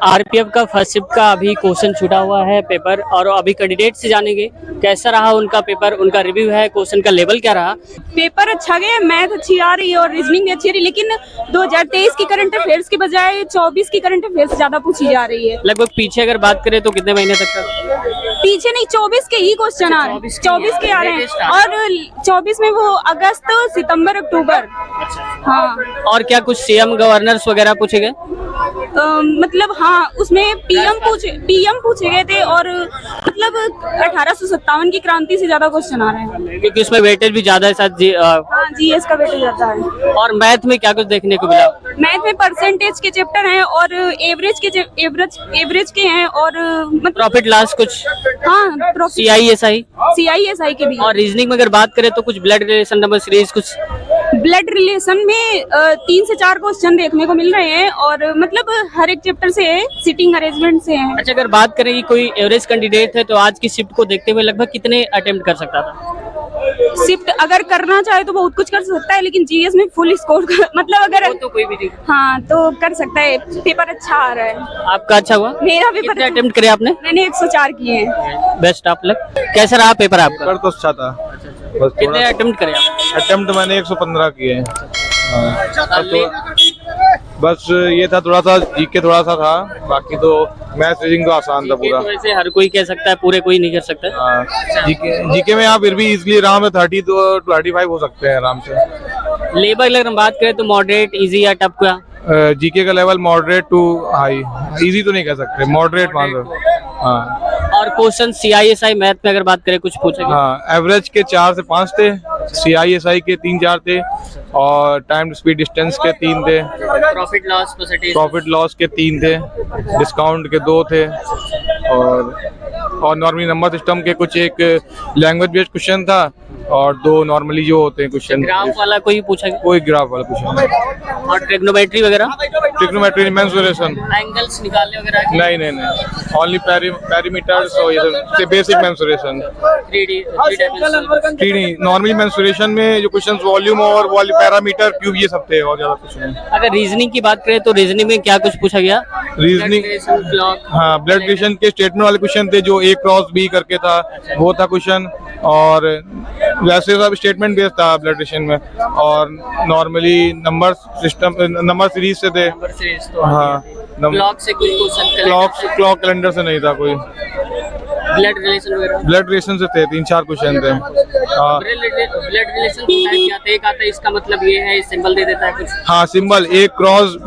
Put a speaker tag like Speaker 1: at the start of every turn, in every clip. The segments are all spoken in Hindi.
Speaker 1: आरपीएफ का फर्स्ट शिफ्ट का अभी क्वेश्चन छूटा हुआ है पेपर, और अभी कैंडिडेट से जानेंगे कैसा रहा उनका पेपर, उनका रिव्यू है, क्वेश्चन का लेवल क्या रहा।
Speaker 2: पेपर अच्छा गया, मैथ अच्छी आ रही है और रीजनिंग भी अच्छी आ रही है, लेकिन 2023 की करंट अफेयर्स के बजाय 24 की करंट अफेयर्स ज्यादा पूछी जा रही है।
Speaker 1: लगभग पीछे अगर बात करें तो कितने महीने तक का?
Speaker 2: पीछे नहीं, 24 के ही क्वेश्चन आ रहे हैं, 24 के आ रहे हैं, और 24 में वो अगस्त, सितंबर, अक्टूबर। हाँ,
Speaker 1: और क्या कुछ सीएम गवर्नर्स वगैरह पूछे गए?
Speaker 2: मतलब हाँ, उसमें पीएम पूछे गए थे, और मतलब 1857 की क्रांति से ज्यादा क्वेश्चन आ रहे हैं,
Speaker 1: क्योंकि उसमें वेटेज भी ज्यादा है शायद
Speaker 2: हाँ, जीएस का वेटेज ज्यादा है।
Speaker 1: और मैथ में क्या कुछ देखने को मिला?
Speaker 2: मैथ में परसेंटेज के चैप्टर हैं और एवरेज के हैं, और मतलब
Speaker 1: प्रॉफिट लॉस कुछ,
Speaker 2: हाँ, CISI के भी।
Speaker 1: और रीजनिंग में अगर बात करें तो कुछ ब्लड रिलेशन नंबर सीरीज, कुछ
Speaker 2: ब्लड रिलेशन में 3 से 4 क्वेश्चन देखने को मिल रहे हैं, और मतलब हर एक चैप्टर से है, सिटिंग अरेंजमेंट से है।
Speaker 1: अच्छा, अगर बात करें कि कोई एवरेज कैंडिडेट है तो आज की शिफ्ट को देखते हुए लगभग कितने अटेम्प्ट कर सकता था?
Speaker 2: शिफ्ट अगर करना चाहे तो बहुत कुछ कर सकता है, लेकिन जीएस में फुल स्कोर मतलब अगर
Speaker 1: तो कोई भी नहीं।
Speaker 2: हाँ, तो कर सकता है। पेपर अच्छा आ रहा है।
Speaker 1: आपका अच्छा हुआ?
Speaker 2: मेरा पेपर
Speaker 1: कितने अटेम्प्ट करे आपने?
Speaker 2: मैंने 104 किए हैं।
Speaker 1: Best of luck. कैसा रहा पेपर आपका?
Speaker 3: पेपर तो अच्छा था, बस
Speaker 1: कितने अटेम्प्ट करे आप?
Speaker 3: अटेम्प्ट मैंने 115 किए हैं। बस ये था, थोड़ा सा जीके थोड़ा सा था, बाकी तो मैथ रीडिंग तो आसान था पूरा।
Speaker 1: तो वैसे हर कोई कह सकता है, पूरे कोई नहीं कर सकता।
Speaker 3: जीके में आप फिर भी इजीली आराम में 30 to 35 हो सकते हैं आराम से।
Speaker 1: लेवल अगर हम बात करें तो मॉडरेट, इजी या टफ का?
Speaker 3: जीके का level moderate to high, easy तो नहीं कह सकते, मॉडरेट मान लो। हाँ,
Speaker 1: और क्वेश्चन CISI मैथ में अगर बात करें कुछ पूछेंगे?
Speaker 3: हाँ, एवरेज के 4 से 5 थे, CISI के 3-4 थे, और टाइम स्पीड डिस्टेंस के 3 थे, प्रॉफिट लॉस के 3 थे, डिस्काउंट के 2 थे, और नॉर्मली नंबर सिस्टम के कुछ एक लैंग्वेज बेस्ड क्वेश्चन था, और 2 नॉर्मली जो होते हैं क्वेश्चन।
Speaker 1: ग्राफ वाला कोई पूछा गया?
Speaker 3: कोई ग्राफ वाला क्वेश्चन।
Speaker 1: और ट्रिग्नोमेट्री वगैरह?
Speaker 3: ट्रिग्नोमेट्री, मेंसुरेशन,
Speaker 1: एंगल्स निकालने वगैरह?
Speaker 3: नहीं, ओनली पैरामीटर्स और ये basic mensuration. 3D normally mensuration में जो क्वेश्चन वॉल्यूम और पैरामीटर, क्यूब, ये सब थे, और ज्यादा कुछ नहीं।
Speaker 1: अगर रीजनिंग की बात करें तो रीजनिंग में क्या कुछ पूछा गया?
Speaker 3: रीजनिंग, हाँ, ब्लड रिलेशन के स्टेटमेंट वाले क्वेश्चन थे, जो A क्रॉस B करके था, वो था क्वेश्चन, और वैसे सब स्टेटमेंट बेस्ड था ब्लड रिलेशन में, और normally number system, number series से थे। हाँ,
Speaker 1: क्लॉक से कोई क्वेश्चन?
Speaker 3: क्लॉक कैलेंडर से नहीं था कोई।
Speaker 1: ब्लड रिलेशन वगैरह?
Speaker 3: ब्लड रिलेशन से थे 3-4 क्वेश्चन थे।
Speaker 1: ब्लड रिलेशन क्या था? एक आता है इसका मतलब ये है, सिंबल दे देता है कुछ।
Speaker 3: हाँ, symbol A cross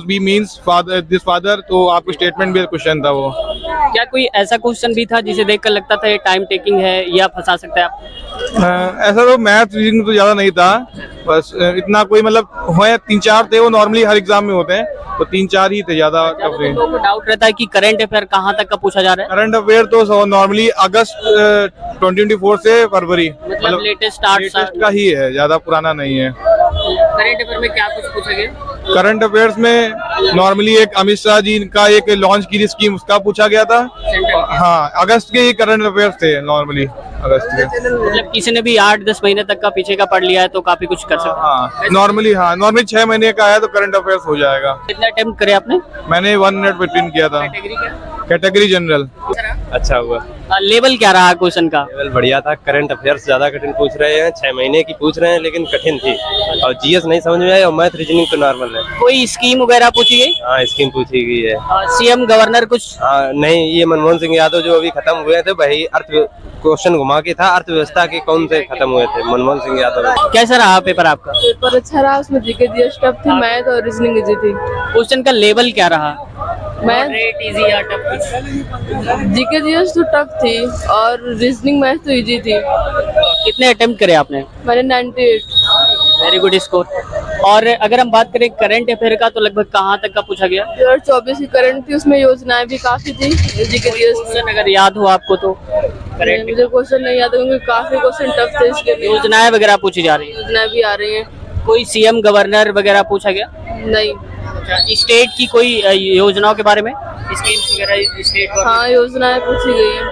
Speaker 3: B means this father, तो आपको स्टेटमेंट बेस्ड क्वेश्चन था वो।
Speaker 1: क्या कोई ऐसा क्वेश्चन भी था जिसे देखकर लगता था ये टाइम टेकिंग है या फंसा सकता है आप?
Speaker 3: ऐसा तो मैथ रीजनिंग तो ज्यादा नहीं था, बस इतना कोई मतलब हुए 3-4 थे, वो नॉर्मली हर एग्जाम में होते हैं, तो 3-4 ही थे ज्यादा।
Speaker 1: लोगों को डाउट रहता है कि करंट अफेयर कहाँ तक का पूछा जा रहा है?
Speaker 3: करंट अफेयर तो नॉर्मली अगस्त 2024 से फरवरी,
Speaker 1: मतलब लेटेस्ट
Speaker 3: का ही है, ज्यादा पुराना नहीं है।
Speaker 1: करंट अफेयर में क्या कुछ पूछा गया?
Speaker 3: करंट अफेयर्स में नॉर्मली एक अमित शाह जी का एक लॉन्च की स्कीम, उसका पूछा गया था। हाँ, अगस्त के ही करंट अफेयर्स थे नॉर्मली, अगस्त के।
Speaker 1: मतलब किसी ने भी 8-10 महीने तक का पीछे का पढ़ लिया है तो काफी कुछ कर सकता है।
Speaker 3: हाँ, नॉर्मली 6 महीने का है तो करंट अफेयर्स हो जाएगा।
Speaker 1: कितने अटेम्प्ट करे आपने?
Speaker 3: मैंने 1 मिनट 15 किया था। Category general.
Speaker 4: अच्छा हुआ।
Speaker 1: लेवल क्या रहा क्वेश्चन का?
Speaker 4: लेवल बढ़िया था। करंट अफेयर्स ज्यादा कठिन पूछ रहे हैं, 6 महीने की पूछ रहे हैं, लेकिन कठिन थी, और जीएस नहीं समझ में आया, और मैथ रीजनिंग तो नॉर्मल है।
Speaker 1: कोई स्कीम वगैरह पूछी गई?
Speaker 4: हाँ, स्कीम पूछी गई है।
Speaker 1: सीएम गवर्नर कुछ?
Speaker 4: हाँ, नहीं, ये मनमोहन सिंह यादव जो अभी खत्म हुए थे, वही क्वेश्चन घुमा के था, अर्थव्यवस्था के कौन से खत्म हुए थे, मनमोहन सिंह यादव।
Speaker 1: कैसा रहा पेपर आपका?
Speaker 5: पेपर अच्छा रहा, उसमें जीके जीएस टफ थी, मैथ और रीजनिंग इजी थी।
Speaker 1: क्वेश्चन का लेवल क्या रहा?
Speaker 5: मैथ
Speaker 1: इजी या टफ?
Speaker 5: जीके जीएस तो टफ थी, और रीजनिंग मैथ तो इजी थी।
Speaker 1: कितने अटेम्प्ट करे आपने?
Speaker 5: मैंने 98।
Speaker 1: Very good score. और अगर हम बात करें करंट अफेयर का तो लगभग कहाँ तक का पूछा गया?
Speaker 5: 2024 की करंट थी, उसमें योजनाएं भी काफी थी। जीके जीएस
Speaker 1: क्वेश्चन अगर याद हो आपको तो?
Speaker 5: मुझे क्वेश्चन नहीं याद, क्योंकि काफी क्वेश्चन टफ थे इसके लिए।
Speaker 1: योजनाएं वगैरह पूछी जा रही है?
Speaker 5: योजनाएं भी आ रही है।
Speaker 1: कोई सीएम गवर्नर वगैरह पूछा गया?
Speaker 5: नहीं।
Speaker 1: स्टेट की कोई योजनाओं के बारे में, स्कीम्स वगैरह स्टेट?
Speaker 5: हाँ, योजनाएं पूछी गई है।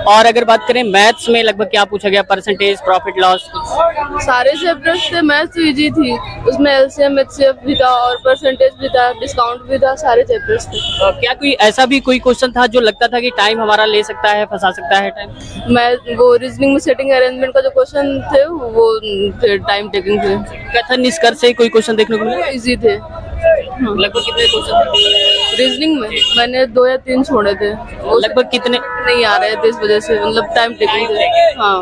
Speaker 1: और अगर बात करें मैथ्स में लगभग क्या पूछा गया, परसेंटेज, प्रॉफिट लॉस?
Speaker 5: सारे चैप्टर्स थे, मैथ्स तो इजी थी, उसमें एलसीएम एचसीएफ भी था और परसेंटेज भी था, डिस्काउंट भी था, सारे चैप्टर्स थे।
Speaker 1: क्या कोई ऐसा भी कोई क्वेश्चन था जो लगता था कि टाइम हमारा ले सकता है, फंसा सकता है टाइम?
Speaker 5: मैं वो रीजनिंग में सेटिंग अरेंजमेंट का जो क्वेश्चन थे वो टाइम टेकिंग थे।
Speaker 1: कथन निष्कर्ष से कोई क्वेश्चन देखने को मिला?
Speaker 5: इजी थे।
Speaker 1: लगभग कितने क्वेश्चन थे?
Speaker 5: रीजनिंग में मैंने 2 या 3 छोड़े थे, वो
Speaker 1: लगभग कितने?
Speaker 5: नहीं आ रहे थे इस वजह से, मतलब टाइम टेकिंग थे। हाँ।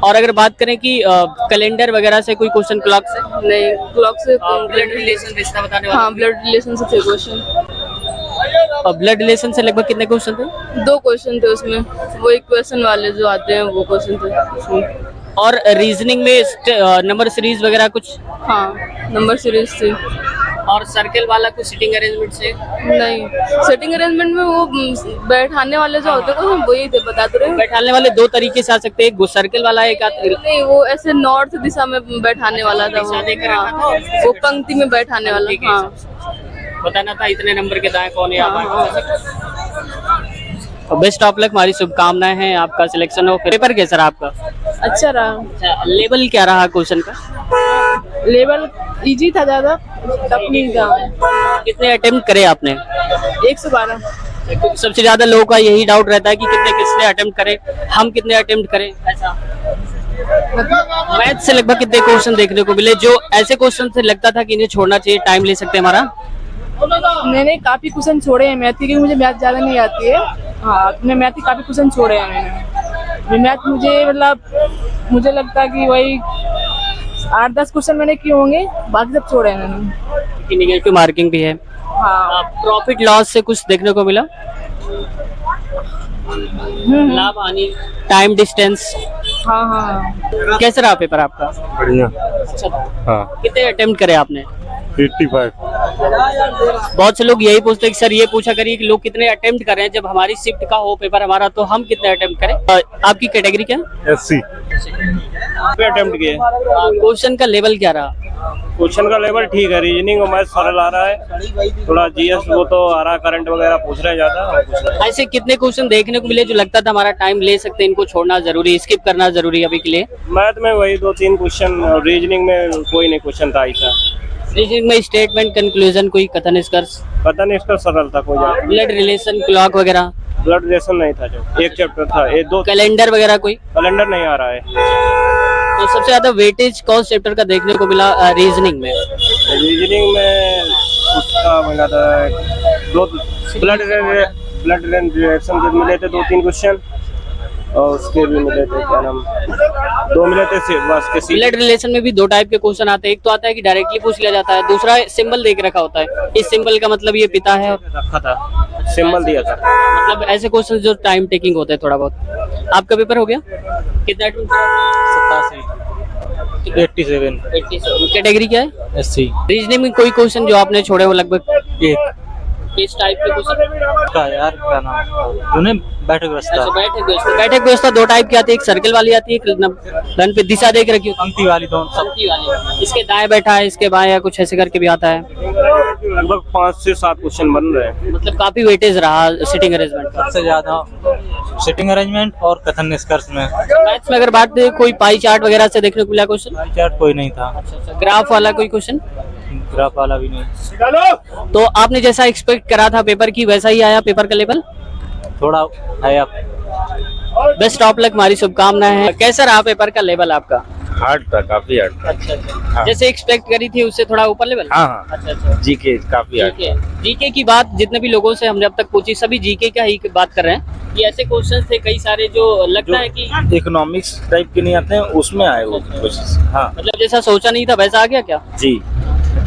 Speaker 1: और अगर बात करें कि कैलेंडर वगैरह से कोई क्वेश्चन, क्लॉक से?
Speaker 5: नहीं, क्लॉक से
Speaker 1: ब्लड रिलेशन रिश्ता बताने वाला?
Speaker 5: हाँ, ब्लड रिलेशन से थे क्वेश्चन।
Speaker 1: और ब्लड रिलेशन से लगभग कितने क्वेश्चन थे?
Speaker 5: 2 क्वेश्चन थे उसमें, वो इक्वेशन वाले जो आते हैं वो क्वेश्चन थे उसमें।
Speaker 1: और रीजनिंग में नंबर सीरीज वगैरह कुछ?
Speaker 5: हाँ, नंबर सीरीज थी।
Speaker 1: और सर्कल वाला कुछ सिटिंग अरेंजमेंट से?
Speaker 5: नहीं, सेटिंग अरेंजमेंट में वो बैठाने वाले जो होते हैं वही थे, बता तो रहे हैं।
Speaker 1: बैठाने वाले 2 तरीके से आ सकते हैं, एक सर्कल वाला, एक
Speaker 5: नहीं, वो ऐसे नॉर्थ दिशा में बैठाने वाला था वो। हाँ, वो पंक्ति में बैठाने वाला। हाँ,
Speaker 1: बताना था इतने नंबर के दाएं कौन है। बेस्ट ऑफ लक, हमारी शुभकामनाएं हैं, आपका सिलेक्शन हो। पेपर कैसा रहा आपका?
Speaker 5: अच्छा रहा।
Speaker 1: लेवल क्या रहा क्वेश्चन का?
Speaker 5: लेवल इजी था, ज्यादा टफ नहीं था।
Speaker 1: कितने अटेम्प्ट करे आपने?
Speaker 5: 112।
Speaker 1: सबसे ज्यादा लोगों का यही डाउट रहता है कि किसने अटेम्प्ट करे, हम कितने अटेम्प्ट करें, ऐसा। मैथ से लगभग कितने क्वेश्चन देखने को मिले जो ऐसे क्वेश्चन से लगता था कि इन्हें छोड़ना चाहिए, टाइम ले सकते हैं हमारा?
Speaker 5: मैंने काफी क्वेश्चन छोड़े हैं मैथ के, क्योंकि मुझे मैथ ज्यादा नहीं आती है। हाँ, मैं मैथ के काफी क्वेश्चन छोड़े हैं मैंने। मैथ मुझे मतलब मुझे लगता है कि वही 8-10 क्वेश्चन मैंने किए होंगे, बाकी सब छोड़े हैं मैंने।
Speaker 1: निगेटिव मार्किंग भी है।
Speaker 5: हाँ,
Speaker 1: प्रॉफिट लॉस से कुछ देखने को मिला? लाभ हानि, टाइम डिस्टेंस?
Speaker 5: हाँ हाँ।
Speaker 1: कैसा रहा पेपर आपका?
Speaker 6: बढ़िया।
Speaker 1: अच्छा था।
Speaker 6: हाँ,
Speaker 1: कितने अटेम्प्ट करे आपने?
Speaker 6: 85।
Speaker 1: बहुत से लोग यही पूछते हैं कि सर ये पूछा करिए कि लोग कितने अटेम्प्ट कर रहे हैं, जब हमारी शिफ्ट का हो पेपर हमारा तो हम कितने अटेम्प्ट करें। आपकी कैटेगरी क्या?
Speaker 6: SC
Speaker 7: अटेम्प्ट किए।
Speaker 1: क्वेश्चन का लेवल क्या रहा?
Speaker 7: क्वेश्चन का लेवल ठीक है, रीजनिंग और मैथ सरल आ रहा है, थोड़ा जीएस वो तो आ रहा, करंट वगैरह पूछ रहे हैं ज्यादा।
Speaker 1: ऐसे कितने क्वेश्चन देखने को मिले जो लगता था हमारा टाइम ले सकते हैं, इनको छोड़ना जरूरी, स्किप करना जरूरी अभी के लिए?
Speaker 7: मैथ में वही 2-3 क्वेश्चन, और रीजनिंग में कोई नहीं क्वेश्चन था ऐसा।
Speaker 1: रीजनिंग में स्टेटमेंट, कंक्लूजन, कोई कथन निष्कर्ष?
Speaker 7: पता नहीं, इसका सरल था कोई ज्यादा।
Speaker 1: ब्लड रिलेशन, क्लॉक वगैरह?
Speaker 7: ब्लड रिलेशन नहीं था, जो एक चैप्टर था, एक 2।
Speaker 1: कैलेंडर वगैरह कोई?
Speaker 7: कैलेंडर नहीं आ रहा है।
Speaker 1: तो सबसे ज्यादा वेटेज कौन चैप्टर का देखने को मिला रीजनिंग में?
Speaker 7: रीजनिंग में उसका मिला था 2 ब्लड रिलेशन के मिले थे, 2-3 क्वेश्चन, और उसके भी मिले थे, क्या नाम, 2 मिले थे बस के।
Speaker 1: ब्लड रिलेशन में भी 2 टाइप के क्वेश्चन आते हैं, एक तो आता है कि डायरेक्टली पूछ लिया जाता है, दूसरा सिंबल देके रखा होता है, इस सिंबल का मतलब ये पिता है,
Speaker 7: रखा था, सिंबल दिया था।
Speaker 1: मतलब ऐसे क्वेश्चन जो टाइम टेकिंग होते हैं थोड़ा बहुत। आपका पेपर हो गया? कितना?
Speaker 7: 87।
Speaker 1: कैटेगरी क्या है?
Speaker 7: SC।
Speaker 1: रीजनिंग में कोई क्वेश्चन जो आपने छोड़े वो लगभग
Speaker 7: एक
Speaker 1: किस टाइप के क्वेश्चन?
Speaker 7: का यार, क्या नाम, उन्हें बैठक व्यवस्था।
Speaker 1: बैठक व्यवस्था 2 टाइप की आती है, एक सर्कल वाली आती है, एक रन पे दिशा देख रखी होती है।
Speaker 7: पंक्ति वाली, दोनों
Speaker 1: पंक्ति वाली, इसके दाएं बैठा है, इसके बाएं, या कुछ ऐसे करके भी आता है।
Speaker 7: लगभग 5 से 7 क्वेश्चन बन रहे हैं।
Speaker 1: मतलब काफी वेटेज रहा सिटिंग अरेंजमेंट का।
Speaker 8: सबसे ज्यादा सिटिंग अरेंजमेंट और कथन निष्कर्ष में।
Speaker 1: मैथ्स में अगर बात करें, कोई पाई चार्ट वगैरह से देखने को मिला क्वेश्चन?
Speaker 8: चार्ट कोई नहीं था।
Speaker 1: ग्राफ वाला कोई क्वेश्चन?
Speaker 8: ग्राफ वाला भी नहीं।
Speaker 1: तो आपने जैसा एक्सपेक्ट करा था पेपर की, वैसा ही आया पेपर का लेवल?
Speaker 8: थोड़ा आया।
Speaker 1: बेस्ट ऑफ लक, हमारी शुभकामनाएं हैं। कैसा रहा पेपर का लेवल आपका?
Speaker 6: हार्ड था, काफी हार्ड था।
Speaker 1: अच्छा। जैसे एक्सपेक्ट करी थी उससे थोड़ा ऊपर लेवल?
Speaker 6: हाँ।
Speaker 1: अच्छा।
Speaker 6: जीके काफी हार्ड।
Speaker 1: जीके की बात जितने भी लोगों से हमने अब तक पूछी, सभी जीके का ही बात कर रहे हैं कि ऐसे क्वेश्चन थे कई सारे जो लगता है कि
Speaker 6: इकोनॉमिक्स टाइप के नहीं आते हैं, उसमें आए वो क्वेश्चन। हाँ,
Speaker 1: मतलब जैसा सोचा नहीं था वैसा आ गया क्या?
Speaker 6: जी।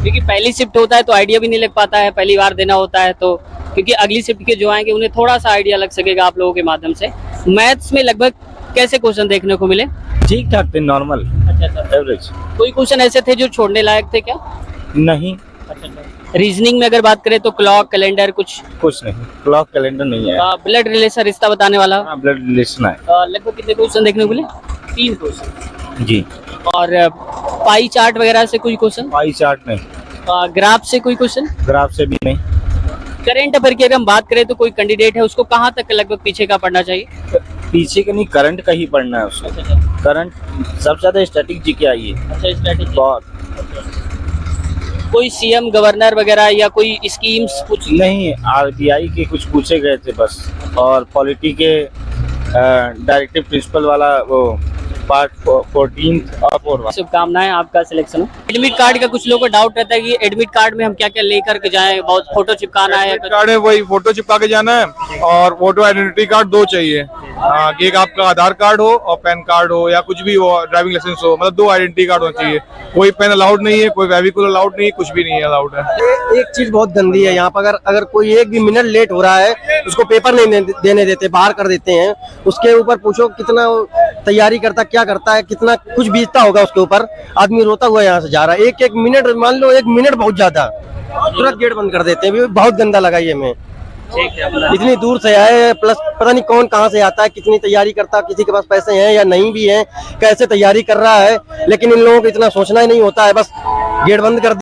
Speaker 1: क्योंकि पहली शिफ्ट होता है तो आइडिया भी नहीं लग पाता है, पहली बार देना होता है तो, क्योंकि अगली शिफ्ट के जो आएंगे उन्हें थोड़ा सा आइडिया लग सकेगा आप लोगों के माध्यम से। मैथ्स में लगभग कैसे क्वेश्चन देखने को मिले?
Speaker 6: ठीक ठाक थे, नॉर्मल,
Speaker 1: अच्छा।
Speaker 6: एवरेज।
Speaker 1: कोई क्वेश्चन ऐसे थे जो छोड़ने लायक थे क्या?
Speaker 6: नहीं।
Speaker 1: रीजनिंग में अगर बात करें तो क्लॉक, कैलेंडर कुछ
Speaker 6: नहीं, क्लॉक, कैलेंडर नहीं है।
Speaker 1: ब्लड रिलेशन, रिश्ता बताने वाला?
Speaker 6: ब्लड रिलेशन है।
Speaker 1: लगभग कितने क्वेश्चन देखने को मिले? 3 क्वेश्चन।
Speaker 6: जी।
Speaker 1: और पाई चार्ट वगैरह से कोई क्वेश्चन?
Speaker 6: पाई चार्ट नहीं।
Speaker 1: ग्राफ से कोई क्वेश्चन?
Speaker 6: ग्राफ से भी नहीं।
Speaker 1: करंट अफेयर की अगर हम बात करें तो कोई कैंडिडेट है उसको कहाँ तक लगभग पीछे का पढ़ना चाहिए?
Speaker 6: पीछे का नहीं, करंट का ही पढ़ना है उसको। करंट सबसे ज्यादा स्टैटिक जीके आई है।
Speaker 1: अच्छा, स्ट्रेटेजी।
Speaker 6: बहुत
Speaker 1: कोई सीएम गवर्नर वगैरह या कोई स्कीम्स कुछ?
Speaker 6: नहीं, आरबीआई के कुछ पूछे गए थे बस, और पॉलिटी के डायरेक्टिव प्रिंसिपल वाला वो पार्ट 14 और 4
Speaker 1: शुभकामनाएं, आपका सिलेक्शन हो। एडमिट कार्ड का कुछ लोगों को डाउट रहता है कि एडमिट कार्ड में हम क्या क्या लेकर के जाएं, बहुत फोटो चिपकाना है।
Speaker 3: कार्ड है वही फोटो चिपका के जाना है, और फोटो आइडेंटिटी कार्ड 2 चाहिए। हाँ, कि एक आपका आधार कार्ड हो और पैन कार्ड हो या कुछ भी हो, ड्राइविंग लाइसेंस हो, मतलब 2 आइडेंटिटी कार्ड होना चाहिए। कोई पेन अलाउड नहीं है, कोई फेविकोल अलाउड नहीं है, कुछ भी नहीं है अलाउड है।
Speaker 9: एक चीज बहुत गंदी है यहाँ पर, अगर कोई एक भी मिनट लेट हो रहा है उसको पेपर नहीं देने देते, बाहर कर देते हैं। उसके ऊपर पूछो कितना तैयारी करता, क्या करता है, कितना कुछ बीतता होगा उसके ऊपर। आदमी रोता हुआ यहाँ से जा रहा है। एक मिनट, मान लो 1 मिनट बहुत ज्यादा, तुरंत गेट बंद कर देते हैं। बहुत गंदा लगा ये हमें। इतनी दूर से आए, प्लस पता नहीं कौन कहाँ से आता है, कितनी तैयारी करता है, किसी के पास पैसे हैं या नहीं भी हैं, कैसे तैयारी कर रहा है, लेकिन इन लोगों को इतना सोचना ही नहीं होता है, बस गेट बंद कर